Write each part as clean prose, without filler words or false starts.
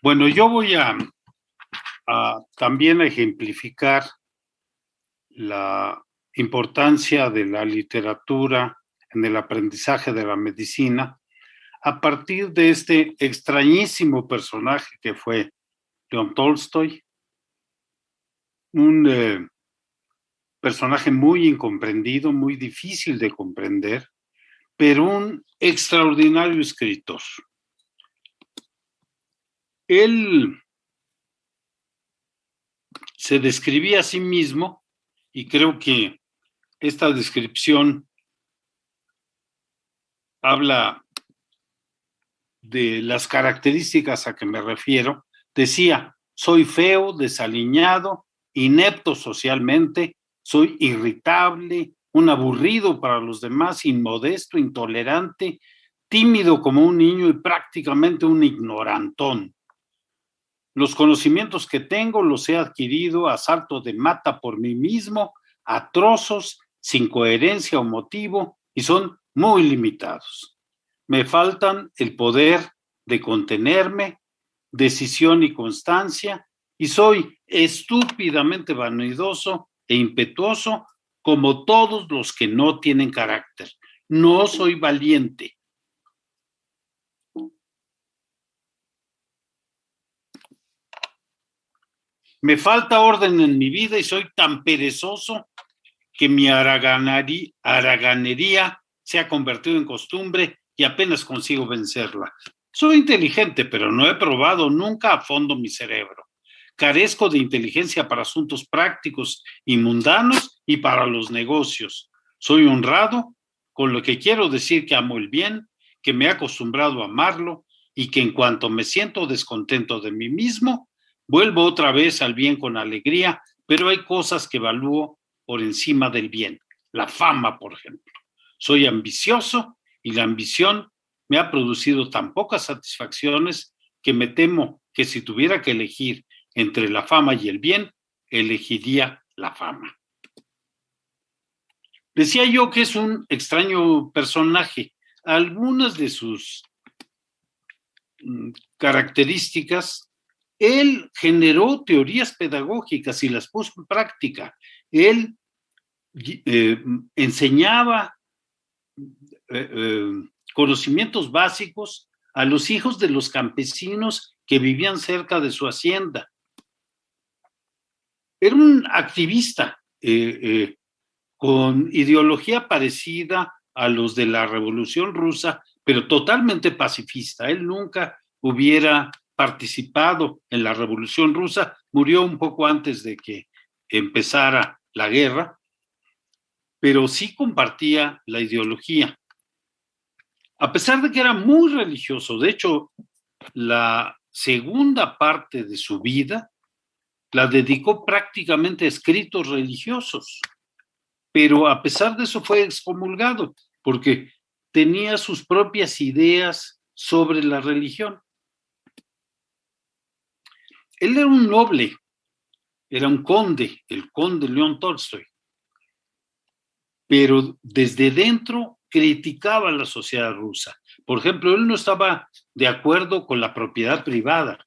Bueno, yo voy a también a ejemplificar la importancia de la literatura en el aprendizaje de la medicina a partir de este extrañísimo personaje que fue León Tolstoy, un personaje muy incomprendido, muy difícil de comprender, pero un extraordinario escritor. Él se describía a sí mismo, y creo que esta descripción habla de las características a que me refiero. Decía: soy feo, desaliñado, inepto socialmente, soy irritable, un aburrido para los demás, inmodesto, intolerante, tímido como un niño y prácticamente un ignorantón. Los conocimientos que tengo los he adquirido a salto de mata por mí mismo, a trozos, sin coherencia o motivo, y son muy limitados. Me faltan el poder de contenerme, decisión y constancia, y soy estúpidamente vanidoso e impetuoso como todos los que no tienen carácter. No soy valiente. Me falta orden en mi vida y soy tan perezoso que mi haraganería se ha convertido en costumbre y apenas consigo vencerla. Soy inteligente, pero no he probado nunca a fondo mi cerebro. Carezco de inteligencia para asuntos prácticos y mundanos y para los negocios. Soy honrado, con lo que quiero decir que amo el bien, que me he acostumbrado a amarlo y que en cuanto me siento descontento de mí mismo, vuelvo otra vez al bien con alegría, pero hay cosas que evalúo por encima del bien. La fama, por ejemplo. Soy ambicioso y la ambición me ha producido tan pocas satisfacciones que me temo que si tuviera que elegir entre la fama y el bien, elegiría la fama. Decía yo que es un extraño personaje. Algunas de sus características, él generó teorías pedagógicas y las puso en práctica. Él enseñaba conocimientos básicos a los hijos de los campesinos que vivían cerca de su hacienda. Era un activista con ideología parecida a los de la Revolución Rusa, pero totalmente pacifista. Él nunca hubiera participado en la Revolución Rusa, murió un poco antes de que empezara la guerra, pero sí compartía la ideología. A pesar de que era muy religioso, de hecho, la segunda parte de su vida la dedicó prácticamente a escritos religiosos, pero a pesar de eso fue excomulgado, porque tenía sus propias ideas sobre la religión. Él era un noble, era un conde, el conde León Tolstoy, pero desde dentro criticaba a la sociedad rusa. Por ejemplo, él no estaba de acuerdo con la propiedad privada.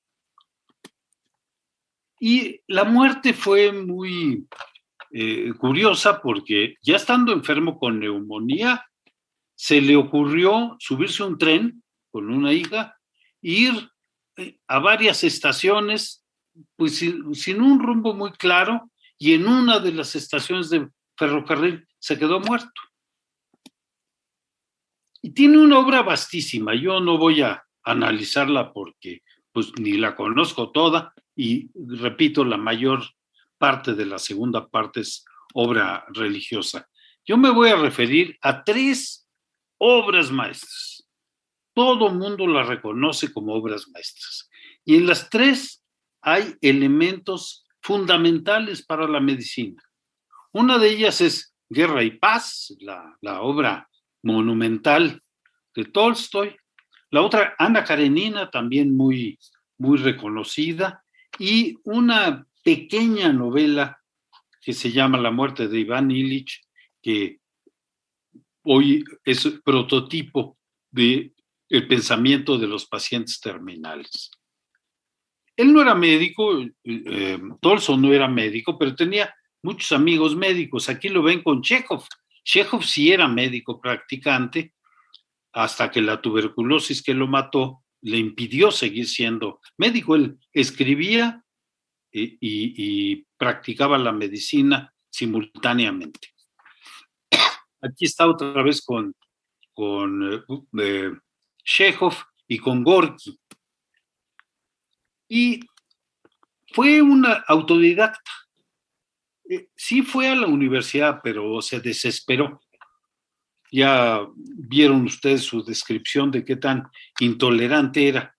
Y la muerte fue muy curiosa porque ya estando enfermo con neumonía, se le ocurrió subirse a un tren con una hija, ir a varias estaciones, pues sin un rumbo muy claro, y en una de las estaciones de ferrocarril se quedó muerto. Y tiene una obra vastísima, yo no voy a analizarla porque pues ni la conozco toda, y repito, la mayor parte de la segunda parte es obra religiosa. Yo me voy a referir a 3 obras maestras. Todo mundo las reconoce como obras maestras. Y en las 3 hay elementos fundamentales para la medicina. Una de ellas es Guerra y Paz, la obra monumental de Tolstoy. La otra, Ana Karenina, también muy, muy reconocida. Y una pequeña novela que se llama La muerte de Iván Ilich, que hoy es prototipo de el pensamiento de los pacientes terminales. Él no era médico, Tolson no era médico, pero tenía muchos amigos médicos. Aquí lo ven con Chekhov. Chekhov sí era médico practicante, hasta que la tuberculosis que lo mató le impidió seguir siendo médico. Él escribía y practicaba la medicina simultáneamente. Aquí está otra vez con Chekhov y con Gorky. Y fue una autodidacta. Sí fue a la universidad, pero se desesperó. Ya vieron ustedes su descripción de qué tan intolerante era.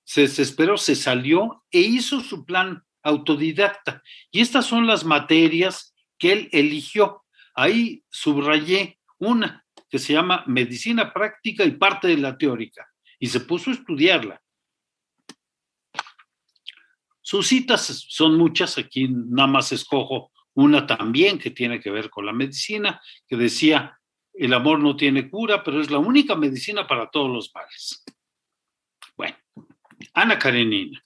Se desesperó, se salió e hizo su plan autodidacta. Y estas son las materias que él eligió. Ahí subrayé una que se llama Medicina Práctica y parte de la teórica. Y se puso a estudiarla. Sus citas son muchas, aquí nada más escojo una también que tiene que ver con la medicina, que decía, el amor no tiene cura, pero es la única medicina para todos los males. Bueno, Ana Karenina.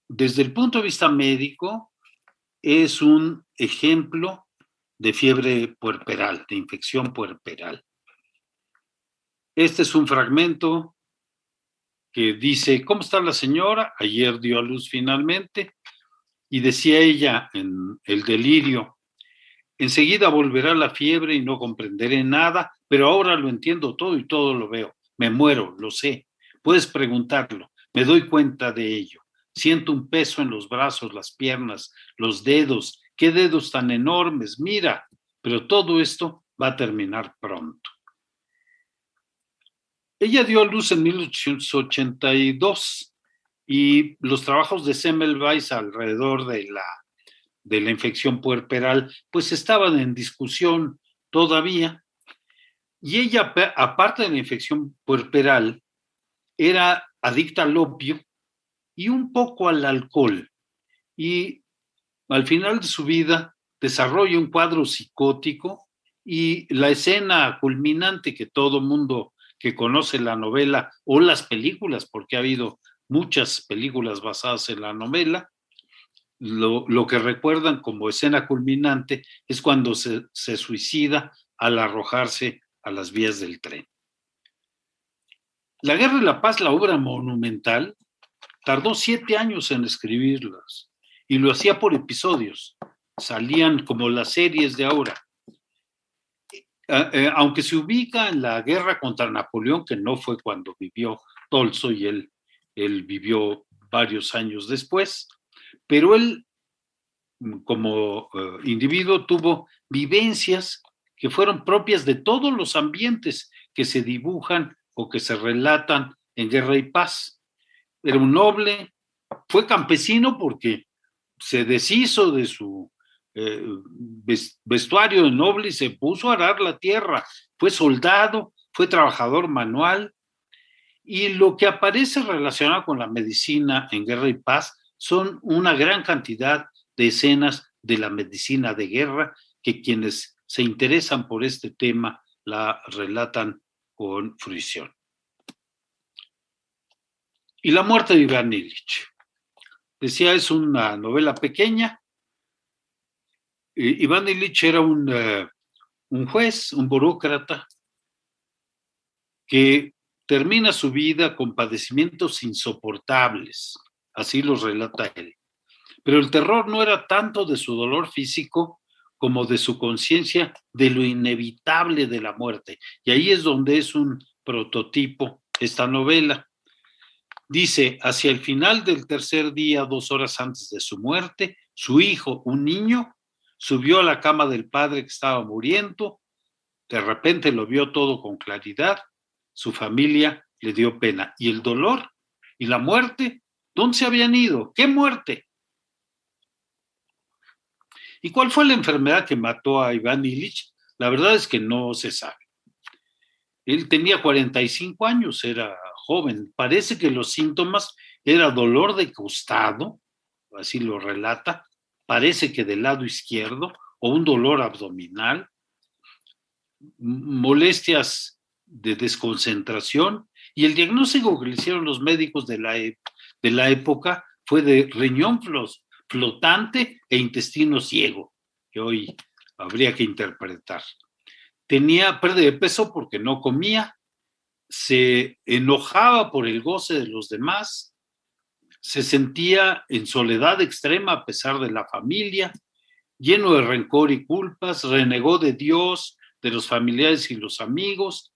Desde el punto de vista médico, es un ejemplo de fiebre puerperal, de infección puerperal. Este es un fragmento que dice, ¿cómo está la señora? Ayer dio a luz finalmente, y decía ella en el delirio, enseguida volverá la fiebre y no comprenderé nada, pero ahora lo entiendo todo y todo lo veo. Me muero, lo sé. Puedes preguntarlo, me doy cuenta de ello. Siento un peso en los brazos, las piernas, los dedos. ¿Qué dedos tan enormes? Mira, pero todo esto va a terminar pronto. Ella dio a luz en 1882 y los trabajos de Semmelweis alrededor de la infección puerperal pues estaban en discusión todavía. Y ella, aparte de la infección puerperal, era adicta al opio y un poco al alcohol. Y al final de su vida desarrolla un cuadro psicótico y la escena culminante que todo mundo que conoce la novela o las películas, porque ha habido muchas películas basadas en la novela, lo que recuerdan como escena culminante es cuando se suicida al arrojarse a las vías del tren. La Guerra y la Paz, la obra monumental, tardó 7 años en escribirlas y lo hacía por episodios. Salían como las series de ahora. Aunque se ubica en la guerra contra Napoleón, que no fue cuando vivió Tolstoy, él vivió varios años después, pero él como individuo tuvo vivencias que fueron propias de todos los ambientes que se dibujan o que se relatan en Guerra y Paz. Era un noble, fue campesino porque se deshizo de su vestuario de noble y se puso a arar la tierra. Fue soldado, fue trabajador manual, y lo que aparece relacionado con la medicina en Guerra y Paz son una gran cantidad de escenas de la medicina de guerra que quienes se interesan por este tema la relatan con fruición. Y la muerte de Iván Illich. Decía, es una novela pequeña. Iván Illich era un juez, un burócrata, que termina su vida con padecimientos insoportables, así los relata él. Pero el terror no era tanto de su dolor físico como de su conciencia de lo inevitable de la muerte. Y ahí es donde es un prototipo esta novela. Dice, hacia el final del tercer día, 2 horas antes de su muerte, su hijo, un niño, subió a la cama del padre que estaba muriendo. De repente lo vio todo con claridad. Su familia le dio pena. ¿Y el dolor? ¿Y la muerte? ¿Dónde se habían ido? ¿Qué muerte? ¿Y cuál fue la enfermedad que mató a Iván Illich? La verdad es que no se sabe. Él tenía 45 años, era joven. Parece que los síntomas era dolor de costado, así lo relata, parece que del lado izquierdo, o un dolor abdominal, molestias de desconcentración Y el diagnóstico que le hicieron los médicos de la época fue de riñón flotante e intestino ciego, que hoy habría que interpretar. Tenía pérdida de peso porque no comía, se enojaba por el goce de los demás, se sentía en soledad extrema a pesar de la familia, lleno de rencor y culpas, renegó de Dios, de los familiares y los amigos,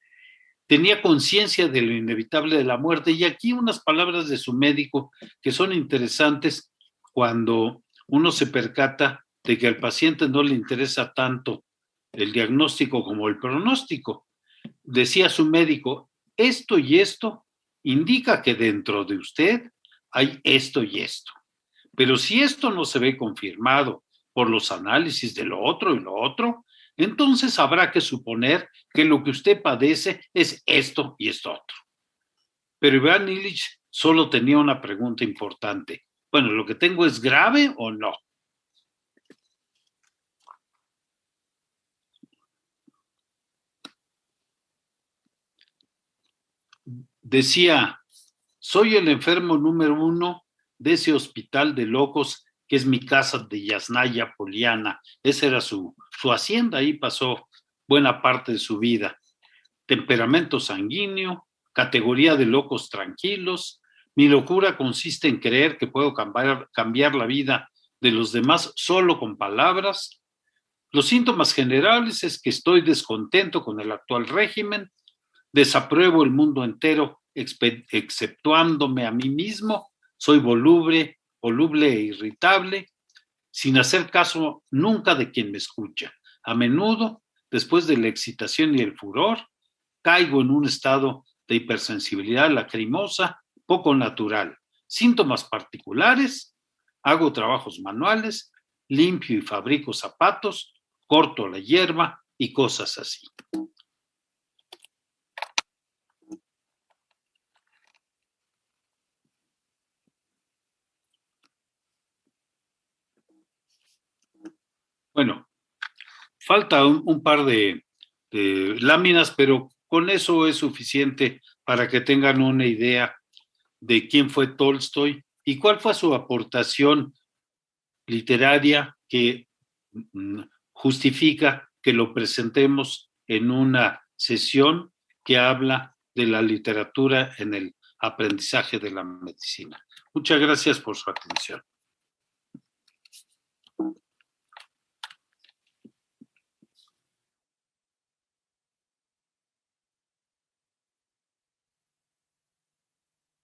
tenía conciencia de lo inevitable de la muerte. Y aquí unas palabras de su médico que son interesantes cuando uno se percata de que al paciente no le interesa tanto el diagnóstico como el pronóstico. Decía su médico, esto y esto indica que dentro de usted hay esto y esto. Pero si esto no se ve confirmado por los análisis de lo otro y lo otro, entonces habrá que suponer que lo que usted padece es esto y esto otro. Pero Iván Illich solo tenía una pregunta importante. Bueno, ¿lo que tengo es grave o no? Decía, soy el enfermo número 1 de ese hospital de locos que es mi casa de Yasnaya Poliana. Esa era su hacienda, ahí pasó buena parte de su vida. Temperamento sanguíneo, categoría de locos tranquilos. Mi locura consiste en creer que puedo cambiar la vida de los demás solo con palabras. Los síntomas generales es que estoy descontento con el actual régimen, desapruebo el mundo entero exceptuándome a mí mismo, soy voluble e irritable, sin hacer caso nunca de quien me escucha. A menudo, después de la excitación y el furor, caigo en un estado de hipersensibilidad lacrimosa poco natural. Síntomas particulares, hago trabajos manuales, limpio y fabrico zapatos, corto la hierba y cosas así. Bueno, falta un par de láminas, pero con eso es suficiente para que tengan una idea de quién fue Tolstoy y cuál fue su aportación literaria que justifica que lo presentemos en una sesión que habla de la literatura en el aprendizaje de la medicina. Muchas gracias por su atención.